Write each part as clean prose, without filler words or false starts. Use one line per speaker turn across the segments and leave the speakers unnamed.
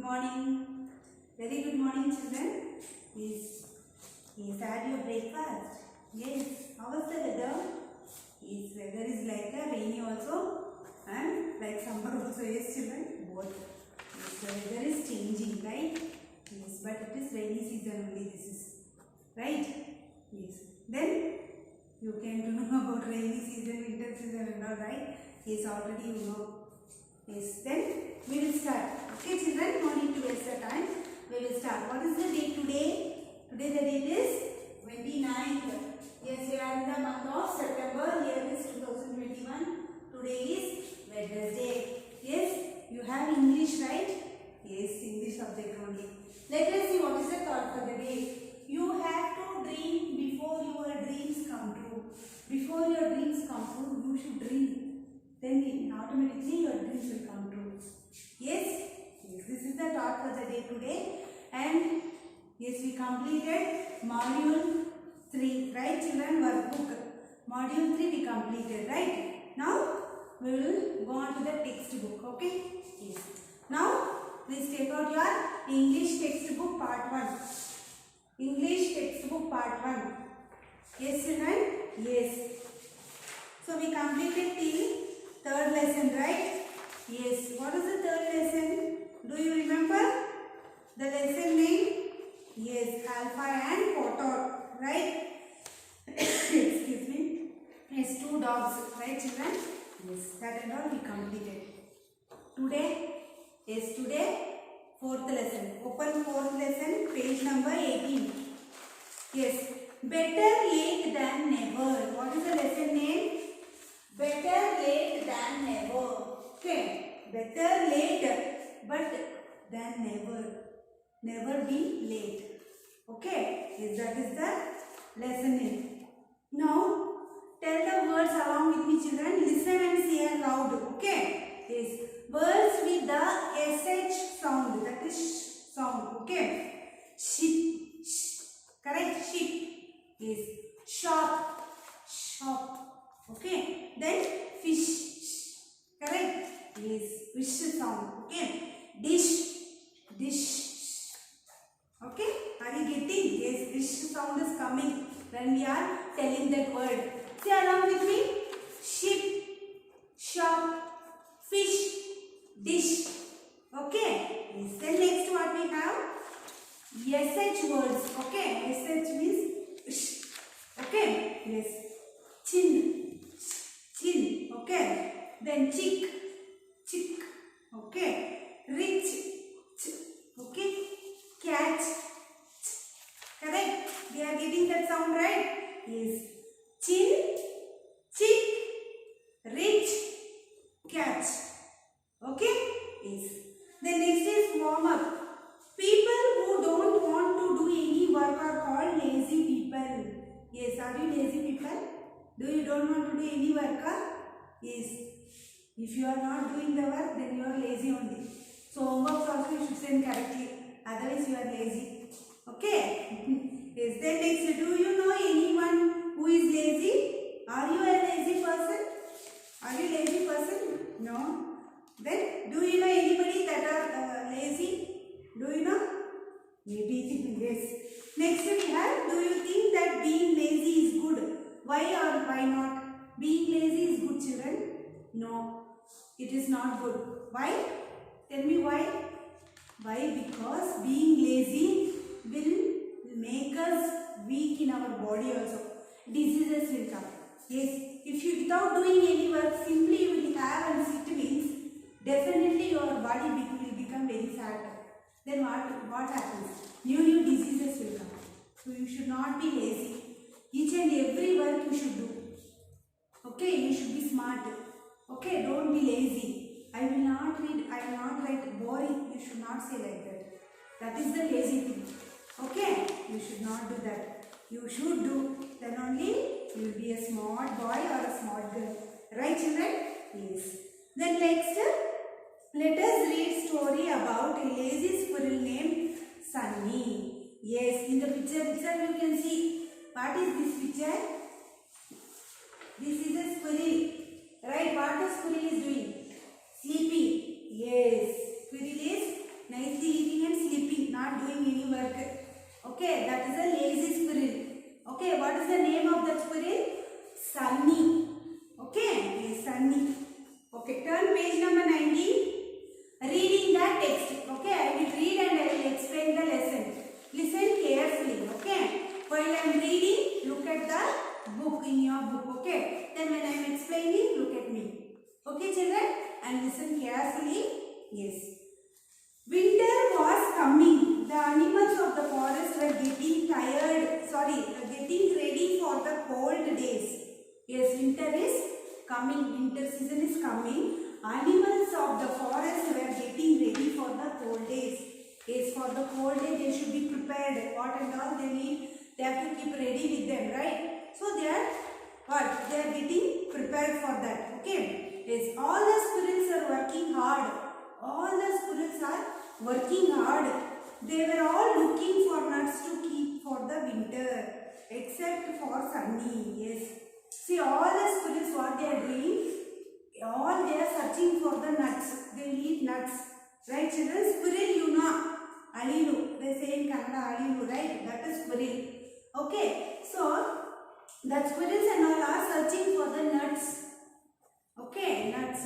morning. Very good morning, children. Is had your breakfast? Yes. How was the weather? Yes, weather is like a rainy also and like summer also. Yes, children. Both. Yes, the weather is changing, right? Yes, but it is rainy season only. This is right. Yes. Then you can know about rainy season, winter season, and all, right? Yes, already you know. Yes, then we will start. Okay, children, no need to waste the time. We will start. What is the date today? Today the date is 29th. Yes, we are in the month of September. Year is 2021. Today is Wednesday. Yes, you have English, right? Yes, English subject only. Let us see what is the thought for the day. You have to dream before your dreams come true. Before your dreams come true, you should dream. Then automatically your dreams will come true. Yes? Yes, this is the thought for the day today. And yes, we completed module 3, right children? Workbook. Module 3 we completed, right? Now we will go on to the textbook, okay? Yes. Now please take out your English textbook part 1. English textbook part 1. Yes children? Yes. So we completed till third lesson, right? Yes. What is the third lesson? Do you remember the lesson name? Yes, alpha and photon, right? Excuse me. Yes, 2 dogs, right children? Yes, that and all we completed. Today, yes, today, 4th lesson. Open 4th lesson, page number 18. Yes, better late than never. What is the lesson name? Better late than never. Okay. Better late but than never. Never be late. Okay. Yes, that is the lesson name. Now, tell the words along with me children. Listen and say aloud. Okay. Yes. Words with the SH sound. That is sh sound. Okay. Ship. Sh. Correct. Ship. Yes. Shop. Shop. Okay, then fish, correct? Yes, fish sound. Okay, dish, dish. Okay, are you getting? Yes, dish sound is coming when we are telling that word. Say along with me: ship, shop, fish, dish. Okay. Yes. Then next what we have? SH words. Okay, SH means sh. Okay. Yes. Chin. Chin, okay. Then chick, chick, okay. Rich, ch, okay. Catch, ch, correct. We are getting that sound, right? Yes. Chin, chick, rich, catch, okay. Yes. Then next is warm up. People who don't want to do any work are called lazy people. Yes, are you lazy people? Do you don't want to do any work? Yes. If you are not doing the work, then you are lazy only. So homework also you should send correctly. Otherwise you are lazy. Okay. Yes. Then next, do you know anyone who is lazy? Are you a lazy person? Are you lazy person? No. Then do you know anybody that are lazy? Do you know? Maybe yes. Next we have, do you think that being lazy is good? Why or why not? Being lazy is good, children? No, it is not good. Why? Tell me why? Why? Because being lazy will make us weak in our body also. Diseases will come. Yes, if you without doing any work, simply you will have and sit means, definitely your body will become very fat. Then what happens? New diseases will come. So you should not be lazy. Each and every work you should do. Okay, you should be smart. Okay, don't be lazy. I will not read, I will not write boring. You should not say like that. That is the lazy thing. Okay, you should not do that. You should do. Then only you will be a smart boy or a smart girl. Right children? Yes. Then next, let us read story about a lazy squirrel named Sunny. Yes, in the picture you can see. What is this picture? This is a squirrel. Right? What the squirrel is doing? Sleeping. Yes. Squirrel is nicely any work. Okay, that is a lazy squirrel. Okay, what is the name of that squirrel? Sunny. Okay, yes, Sunny. Okay, turn page number 90. Reading the text. Okay, I will read and I will explain the lesson. Listen carefully. Okay, while I am reading, look at the book in your book. Okay, then when I am explaining, look at me. Okay, children, and listen carefully. Yes. Winter was coming. The animals of the forest were getting tired. Getting ready for the cold days. Yes, winter is coming. Winter season is coming. Animals of the forest were getting ready for the cold days. Yes, for the cold day they should be prepared. What and all they need, they have to keep ready with them, right? So they are what? They are getting prepared for that. Okay. Yes, all the squirrels are working hard. All the squirrels are working hard. They were all looking for nuts to keep for the winter, except for Sunny. Yes. See, all the squirrels, what they are doing? All they are searching for the nuts. They eat nuts. Right, children? Squirrel, you know. Alilu. They say in Kannada, Alilu, right? That is squirrel. Okay. So, the squirrels and all are searching for the nuts. Okay, nuts.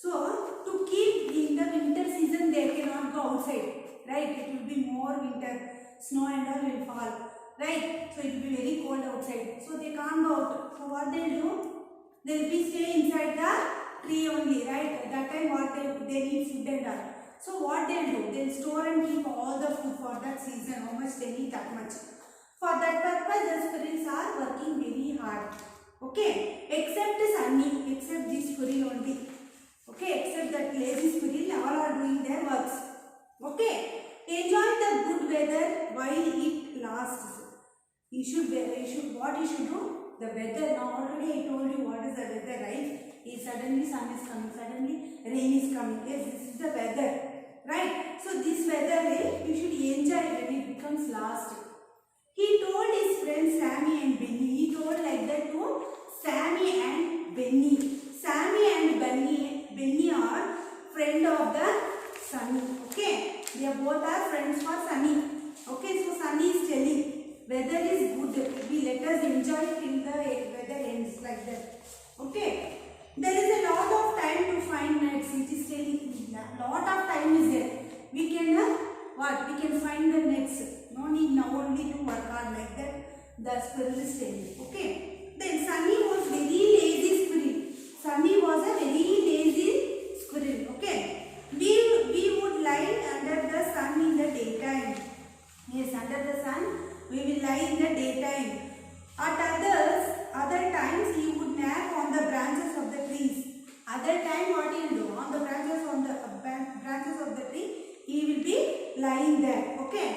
So, to keep in the winter season, they cannot go outside. Right? It will be more winter. Snow and all will fall. Right? So, it will be very cold outside. So, they can't go out. So, what they will do? They will be stay inside the tree only. Right? That time, what they need food and all. So, what they will do? They will store and keep all the food for that season. How much they need, that much. For that purpose, the squirrels are working very hard. Okay, except Sunny, except this squirrel only. Okay, except that lazy squirrel, all are doing their works. Okay, enjoy the good weather while it lasts. What you should do? The weather. Now already I told you what is the weather, right? Suddenly sun is coming, suddenly rain is coming. Yes, this is the weather, right? So this weather you should enjoy when it becomes last. He told his friends Sammy and Benny. He told like that to Sammy and Benny. Sammy and Benny are friend of the Sunny. Okay, they both are friends for Sunny. Okay, so Sunny is telling weather is good. Let us enjoy till the weather ends, like that. Okay, there is a lot of time to find nuts. It is telling lot of time is there. We can we can find the nuts. No need now only to work hard, like that. The squirrel is telling. Okay. Then Sunny was very lazy squirrel. Sunny was a very lazy squirrel. Okay. We would lie under the sun in the daytime. Yes, under the sun we will lie in the daytime. At other times he would nap on the branches of the trees. Other time what he will do? On the branches of the tree, he will be lying there. Okay.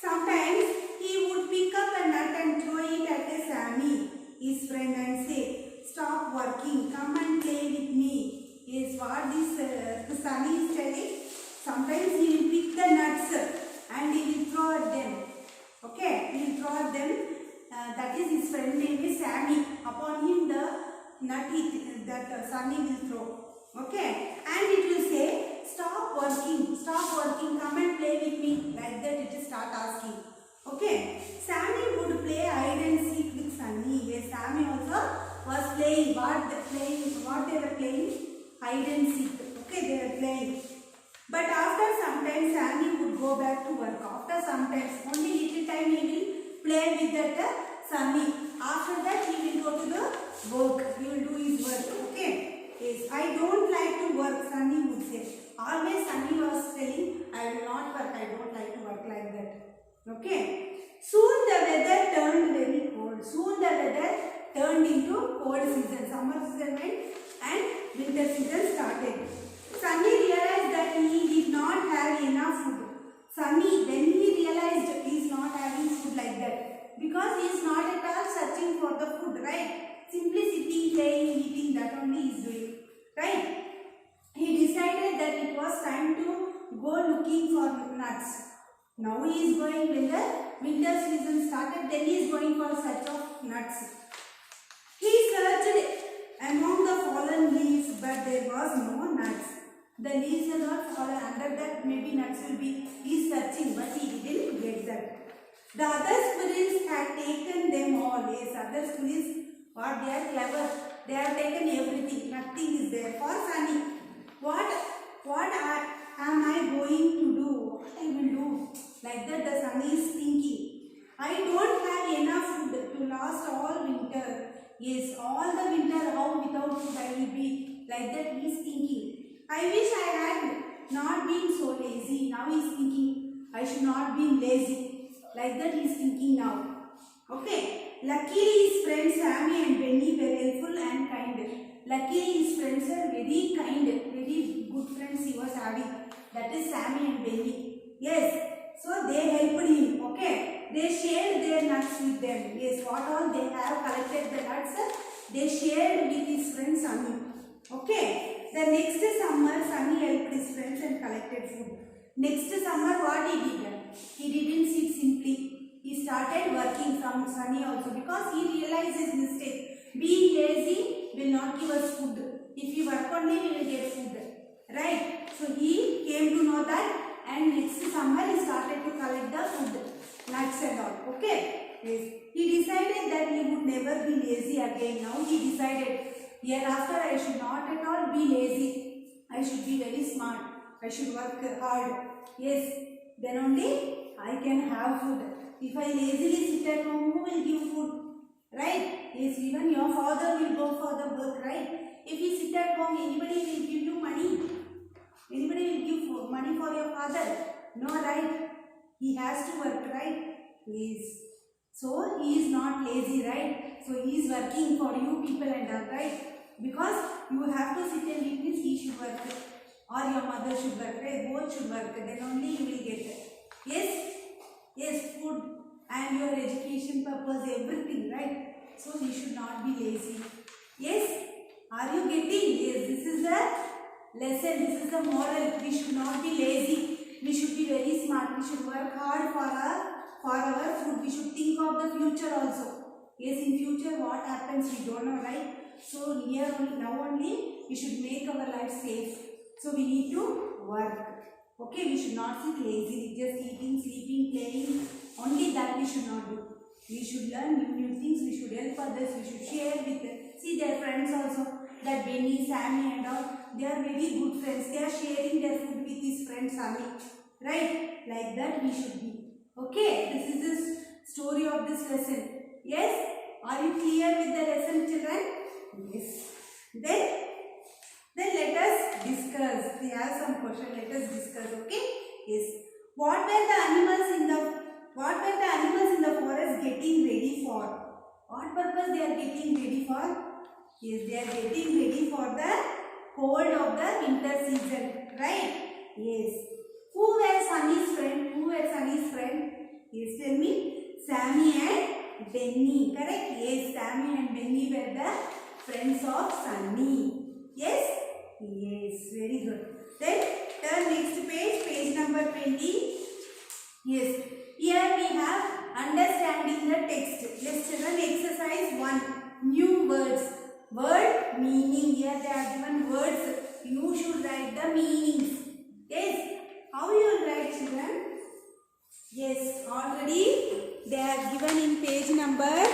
Sometimes he would pick up a nut and throw it at a Sammy, his friend, and say, "Stop working, come and play with me." Yes, what this Sunny is telling. Sometimes he will pick the nuts and he will throw at them. Okay, he will throw at them. That is his friend name is Sammy. Upon him the nut that Sunny will throw. Okay, and it will say, stop working, come and play with me. Like that it will start asking. Okay, Sammy would play hide and seek with Sunny. Yes, Sammy also was playing. What they were playing? Hide and seek. Okay, they were playing. But after some time, Sammy would go back to work. After some time, only little time he will play with that Sunny. After that, he will go to the work. He will do his work. Okay. Yes, I don't like to work, Sunny would say. Always Sunny was telling, I will not work. I don't like to work like that. Okay. Soon the weather turned very cold. Soon the weather turned into cold season. Summer season went and winter season started. Sunny realized that he did not have enough food. Sunny, when he realized he is not having food like that, because he is not at all searching for the food, right? Simply sitting, playing, eating, that only he is doing, right? He decided that it was time to go looking for nuts. Now he is going, when the winter season started, then he is going for search of nuts. He searched among the fallen leaves, but there was no nuts. The leaves are not fallen, under that maybe nuts will be, he is searching, but he didn't The other squirrels had taken them all. Yes, other squirrels, what they are clever. They have taken everything. Nothing is there for Sunny. Am I going to do? What I will do? Like that the Sunny is thinking. I don't have enough food to last all winter. Yes, all the winter how without food I will be. Like that he is thinking. I wish I had not been so lazy. Now he is thinking I should not be lazy. Like that he is thinking now. Okay. Luckily his friends Sammy and Benny were helpful and kind. Luckily his friends are very kind, very good friends he was having. That is Sammy and Benny. Yes. So they helped him. Okay. They shared their nuts with them. Yes. What all they have collected the nuts, they shared with his friend Sammy. Okay. The next summer Sammy helped his friends and collected food. Next summer what he did? He didn't sit simply. He started working from Sunny also because he realized his mistake. Being lazy will not give us food. If you work only, we will get food. Right? So he came to know that, and next summer he started to collect the food, nuts and all. Okay? Yes. He decided that he would never be lazy again. Now he decided, hereafter I should not at all be lazy. I should be very smart. I should work hard. Yes. Then only I can have food. If I lazily sit at home, who will give food? Right? Yes, even your father will go for the work, right? If you sit at home, anybody will give you money. Anybody will give money for your father? No, right? He has to work, right? Yes. So, he is not lazy, right? So, he is working for you people and all, right? Because you have to sit and eat means he should work. Or your mother should work, right? Both should work. Then only you will get it. Yes? Yes, food and your education purpose, everything, right? So we should not be lazy. Yes? Are you getting? Yes, this is the lesson, this is the moral. We should not be lazy. We should be very smart. We should work hard for our food. We should think of the future also. Yes, in future what happens we don't know, right? So here now only we should make our life safe. So we need to work. Okay, we should not sit lazy, just eating, sleeping, playing. Only that we should not do. We should learn new things. We should help others. We should share with them. See their friends also. That Benny, Sammy and all. They are very good friends. They are sharing their food with his friend Sammy. Right? Like that we should be. Okay, this is the story of this lesson. Yes? Are you clear with the lesson, children? Yes. Then let us discuss. We have some question. Let us discuss. Okay? Yes. What were the animals in the forest getting ready for? What purpose they are getting ready for? Yes, they are getting ready for the cold of the winter season. Right? Yes. Who were Sunny's friend? Yes, tell me. Sammy and Benny. Correct? Yes, Sammy and Benny were the friends of Sunny. Yes? Yes, very good. Then turn next page, page number 20. Yes, here we have understanding the text. Let's children, exercise 1. New words. Word meaning. Here they are given words. You should write the meanings. Yes. How you will write, children? Yes, already they are given in page number.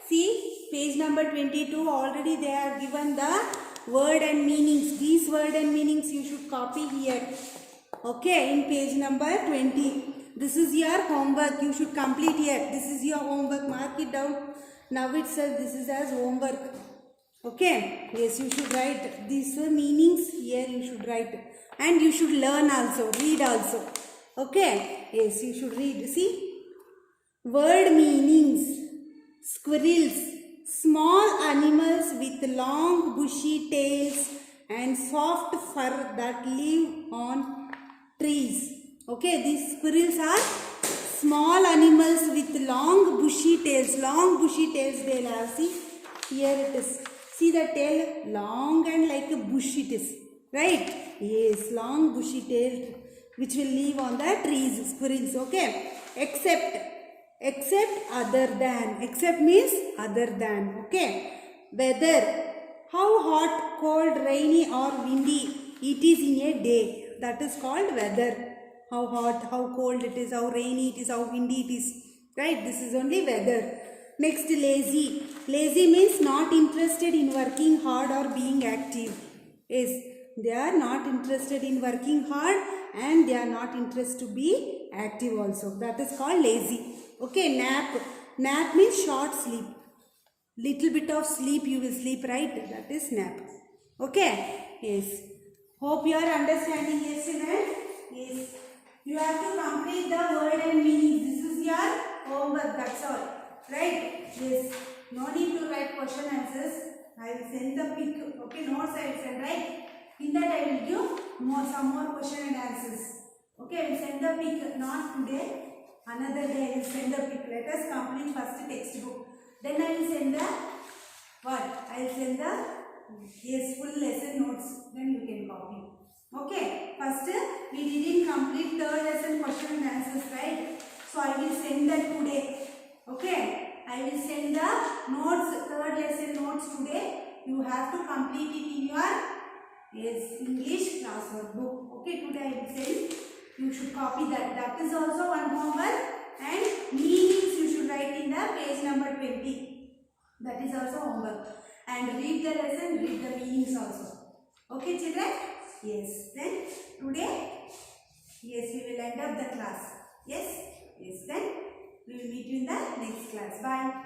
See, page number 22. Already they have given the word and meanings. These word and meanings you should copy here. Okay, in page number 20. This is your homework. You should complete here. This is your homework. Mark it down. Now it says this is as homework. Okay. Yes, you should write these meanings here. You should write. And you should learn also. Read also. Okay. Yes, you should read. See. Word meanings. Squirrels. Small animals with long bushy tails and soft fur that live on trees. Okay, these squirrels are small animals with long bushy tails. Long bushy tails they will have. See, here it is. See the tail, long and like a bush it is. Right? Yes, long bushy tail which will live on the trees. Squirrels. Okay. Except other than. Except means other than. Okay. Weather. How hot, cold, rainy or windy it is in a day. That is called weather. How hot, how cold it is, how rainy it is, how windy it is. Right? This is only weather. Next, lazy. Lazy means not interested in working hard or being active. Yes, they are not interested in working hard and they are not interested to be active also. That is called lazy. Okay, nap. Nap means short sleep. Little bit of sleep you will sleep, right? That is nap. Okay? Yes. Hope you are understanding. Yes, children? Yes. You have to complete the word and meaning. This is your homework. That's all. Right? Yes. No need to write question answers. I will send the pic. Okay, notes I will send, right? In that I will give some more question and answers. Okay, I will send the pic. Not today. Another day I will send the pic. Let us complete first textbook. Then I will send the what? I will send the full lesson notes. Then you can copy. Okay. First we didn't complete third lesson question and answers, right? So I will send that today. Okay. I will send the notes, third lesson notes today. You have to complete it in your English classwork book. Okay. Today I will send. You should copy that. That is also one homework. And meanings you should write in the page number 20. That is also homework. And read the lesson, read the meanings also. Okay, children? Yes. Then today, yes, we will end up the class. Yes? Yes. Then we will meet you in the next class. Bye.